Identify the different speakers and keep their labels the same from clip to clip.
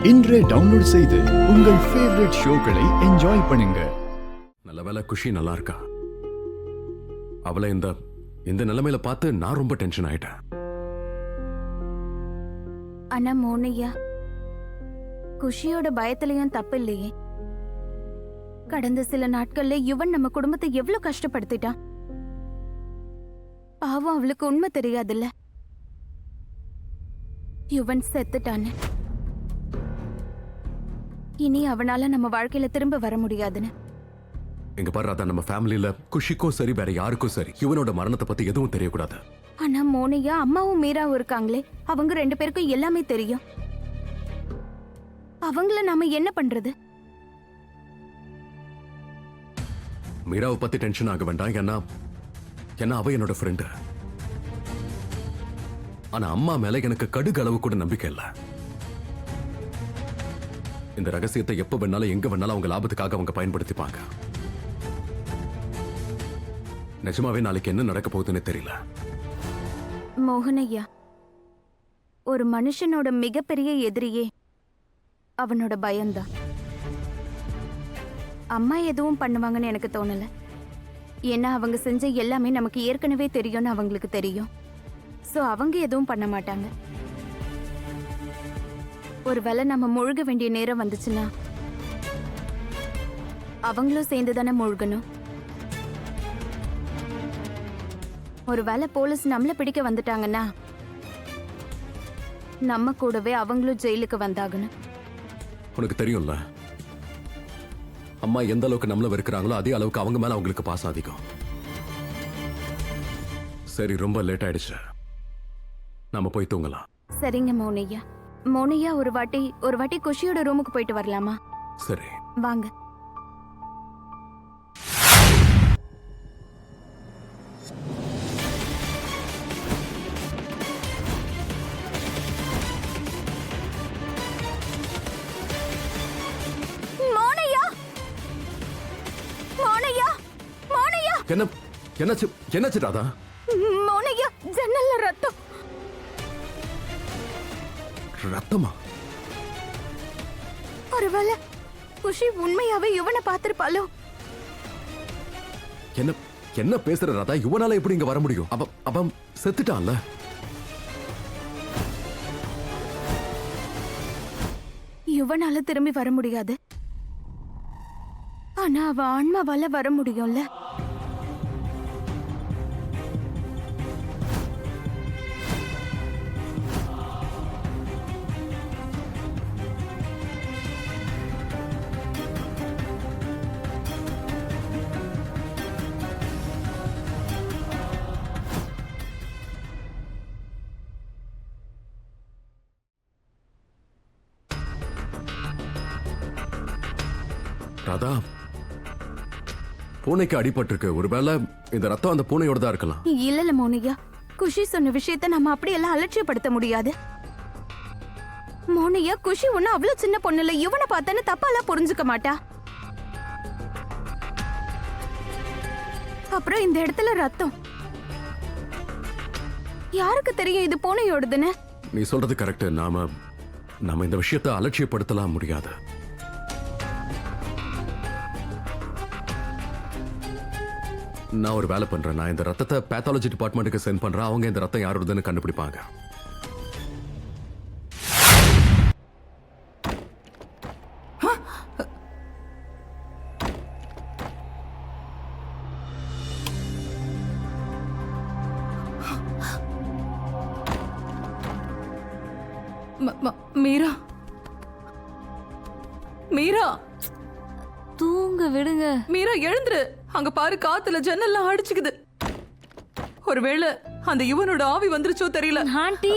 Speaker 1: இன்றே டவுன்லோட் செய்து உங்கள் ஃபேவரட் ஷோக்களை என்ஜாய் பண்ணுங்க.
Speaker 2: நல்ல வேளை குஷி நல்லா இருக்கா. அவளை இந்த இந்த நிலைமையில பார்த்து நான் ரொம்ப டென்ஷன் ஆயிட்டேன்.
Speaker 3: அண்ணா மோனையா, குஷியோட பயத்திலையும் தப்பு இல்லையே. கடந்த சில நாட்கள்ல யுவன் நம்ம குடும்பத்தை எவ்வளவு கஷ்டப்படுத்திட்டான். பாவம், அவளுக்கு உண்மை தெரியாதுல்ல. யுவன் செத்துட்டான்னு இனி அவனால நம்ம வாழ்க்கையில திரும்ப வர முடியாதுன்னு.
Speaker 2: எங்க பாரு ராதா, நம்ம ஃபேமிலியில குஷிக்கும் சரி வேற யாருக்கும் சரி யுவனோட மரணத்தை பத்தி எதுவும் தெரியக்கூடாது.
Speaker 3: ஆனா மோனையா, அம்மாவும் மீராவும் இருக்காங்களே, அவங்க 2 பேருக்கும் எல்லாமே தெரியும். அவங்கள நாம என்ன பண்றது?
Speaker 2: மீராவை பத்தி டென்ஷன் ஆக வேண்டாம். ஏன்னா அவ என்னோட ஃப்ரெண்டு. ஆனா அம்மா மேல எனக்கு கடுகு அளவு கூட நம்பிக்கை இல்ல. இந்த ரகசியத்தை எப்ப வேணாலும் எங்க வேணாலும் அவங்க லாபத்துக்காக அவங்க பயன்படுத்திப்பாங்க. நிஜமாவே நாளைக்கு என்ன நடக்க போகுதுன்னு தெரியல.
Speaker 3: மோகனையா, ஒரு மனுஷனோட மிகப்பெரிய எதிரியே அவனோட பயம்தான். அம்மா எதுவும் பண்ணுவாங்கன்னு எனக்கு தோணல. ஏன்னா அவங்க செஞ்ச எல்லாமே நமக்கு ஏற்கனவே தெரியும்னு அவங்களுக்கு தெரியும். சோ அவங்க எதுவும் பண்ண மாட்டாங்க. ஒருவேளை நம்ம முழுக வேண்டிய நேரம் வந்துச்சுன்னா அவங்களும் சேர்ந்து தானே முழுகணும். ஒருவேளை போலீஸ் நம்மள பிடிக்க வந்துட்டாங்கன்னா நம்ம கூடவே அவங்களும் ஜெயிலுக்கு வந்தாகணும்.
Speaker 2: உனக்கு தெரியும்ல, அம்மா எந்த அளவுக்கு நம்மள வெறுக்கிறாங்களோ அதே அளவுக்கு அவங்க மேல அவங்களுக்கு பாசம் அதிகம். சரி, ரொம்ப லேட் ஆயிடுச்சு, நாம போய் தூங்கலாம்.
Speaker 3: சரிங்க மோனையா. மோனையா, ஒரு வாட்டி குஷியோட ரூமுக்கு போயிட்டு வரலாமா?
Speaker 2: சரி
Speaker 3: வாங்க. மோனையா, மோனையா, மோனையா,
Speaker 2: என்னாச்சு ராதா?
Speaker 3: மோனையா, ஜன்னல்ல ரத்தம்.
Speaker 2: ரத்தமா?
Speaker 3: ஒருவேளை குஷி உண்மையாவே யுவனை பார்த்திருப்பாளோ?
Speaker 2: என்ன பேசுற ராதா? யுவனால எப்படி இங்க வர முடியும்? அவன் செத்துட்டான்ல.
Speaker 3: யுவனால திரும்பி வர முடியாது. ஆனா அவ ஆன்மாவால வர முடியும்ல.
Speaker 2: ராதா, பூனைக்கு அடிபட்டிருக்கு. ஒருவேளை இந்த ரத்தம் அந்த பூனையோட தான் இருக்கலாம்.
Speaker 3: இல்ல மோனையா, குஷி சொன்ன விஷயத்தை நம்ம அப்படியெல்லாம் அலட்சியப்படுத்த முடியாது. மோனையா, குஷி ஒண்ணு அவ்வளவு சின்ன பொண்ணு இல்ல. இவனை பார்த்தானே தப்பாலாம் புரிஞ்சுக்க மாட்டா. அப்புறம் இந்த இடத்துல ரத்தம். யாருக்கு தெரியும் இது பூனையோடுதுன்னு?
Speaker 2: நீ சொல்றது கரெக்ட். நாம இந்த விஷயத்தை அலட்சியப்படுத்தலாம் முடியாது. நான் ஒரு வேலை பண்றேன். நான் இந்த ரத்தத்தை பேத்தாலஜி டிபார்ட்மெண்ட்டுக்கு சென்ட் பண்றேன். அவங்க இந்த ரத்தம் யாரோடதுன்னு கண்டுபிடிப்பாங்க.
Speaker 4: மீரா, மீரா,
Speaker 5: தூங்க விடுங்க.
Speaker 4: மீரா எழுந்துரு. அங்க பாரு, காத்துல ஜன்னல்லாம் அடிச்சுக்குது. ஒருவேளை அந்த யுவனோட ஆவி வந்துருச்சோ தெரியல.
Speaker 5: ஆண்டி,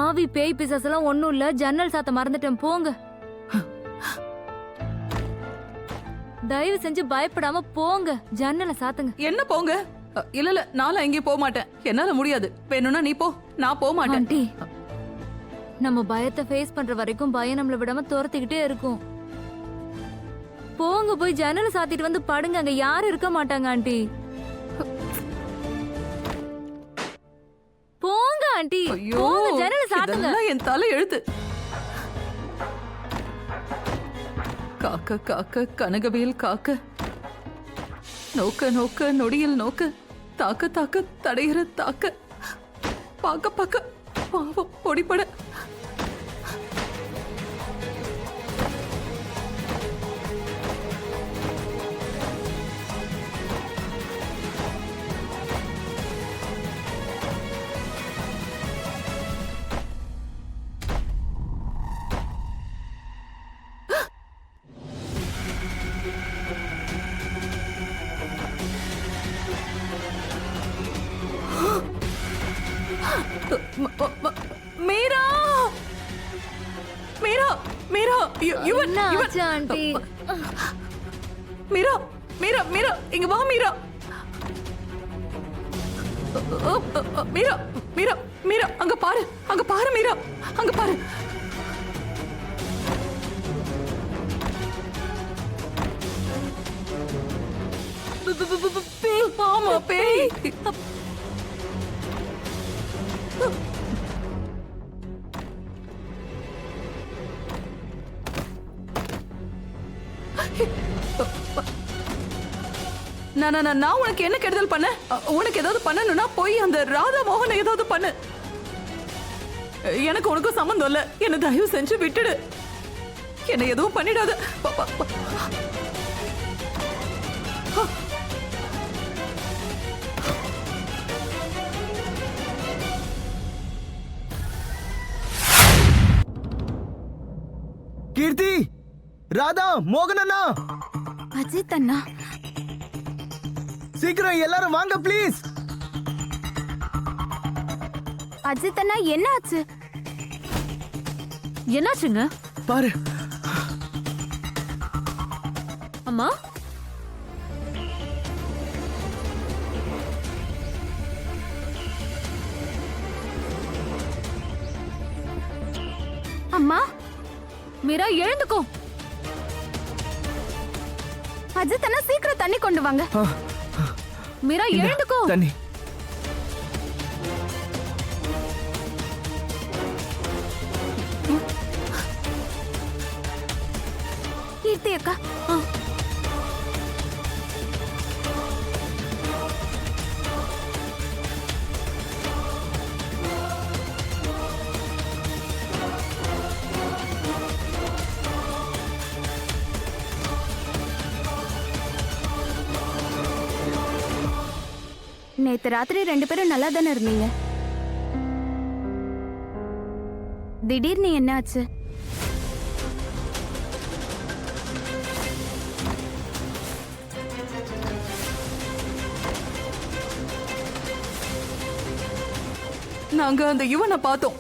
Speaker 5: ஆவி பேய் பிசாசெல்லாம் ஒண்ணும் இல்ல. ஜன்னல் சாத்த மறந்துட்டேன், போங்க. தயவு செஞ்சு பயப்படாம போங்க, ஜன்னலை சாத்துங்க.
Speaker 4: என்ன போங்க? இல்ல நானும் எங்கேயும் போக மாட்டேன். என்னால முடியாது. வேணும்னா நீ போ, நான் போக மாட்டேன்.
Speaker 5: ஆண்டி, நம்ம பயத்தை ஃபேஸ் பண்ற வரைக்கும் பயம் நம்மள விடாம துரத்திக்கிட்டே இருக்கும். போங்க, போய் ஜன்னலை சாத்திட்டு வந்து படுங்க. அங்க யாரும் இருக்க மாட்டாங்க ஆண்டி. போங்க. ஆண்டி
Speaker 4: ஐயோ
Speaker 5: போங்க, ஜன்னலை சாத்துங்க.
Speaker 4: இதெல்லாம் என் தலை எழுத்து. காக்க காக்க கனகவேல் காக்க, நோக்க நோக்க நொடியில் நோக்க, தாக்க தாக்க தடையிற தாக்க, பாக்க பாக்க பாவம் பொடிப்பட. மீரா மீரா மீரா யுவன்
Speaker 5: என்ன
Speaker 4: யுவன்
Speaker 5: ஆச்சு ஆண்டி?
Speaker 4: மீரா மீரா மீரா இங்க வா மீரா. மீரா மீரா மீரா அங்க பாரு மீரா அங்க பாரு. பேய். ஆமா பேய். நான் உனக்கு என்ன கெடுதல் பண்ண? உனக்கு ஏதாவது பண்ணணும்னா போய் அந்த ராதா மோகன் ஏதாவது பண்ணு. எனக்கு உனக்கும் சம்மந்தம் இல்ல. என்ன தயவு செஞ்சு விட்டுடு. என்ன எதுவும் பண்ணிடாத.
Speaker 6: கீர்த்தி, ராதா, மோகன் அண்ணா,
Speaker 3: அஜித் அண்ணா,
Speaker 6: சீக்கிரம் எல்லாரும் வாங்க ப்ளீஸ்.
Speaker 3: அஜித் அண்ணா என்ன ஆச்சு?
Speaker 5: என்னாச்சுங்க?
Speaker 6: பாரு.
Speaker 5: அம்மா
Speaker 3: அம்மா,
Speaker 5: மீரா எழுந்துக்கோ.
Speaker 3: அஜித் அண்ணா சீக்கிரம் தண்ணி கொண்டு வாங்க.
Speaker 5: மீரா எழுந்துக்கோ.
Speaker 6: தண்ணி.
Speaker 3: கீர்த்தி அக்கா, நேத்து ராத்திரி 2 பேரும் நல்லா தானே இருந்தீங்க. திடீர்னு என்ன ஆச்சு?
Speaker 4: நாங்க அந்த யுவனை பார்த்தோம்.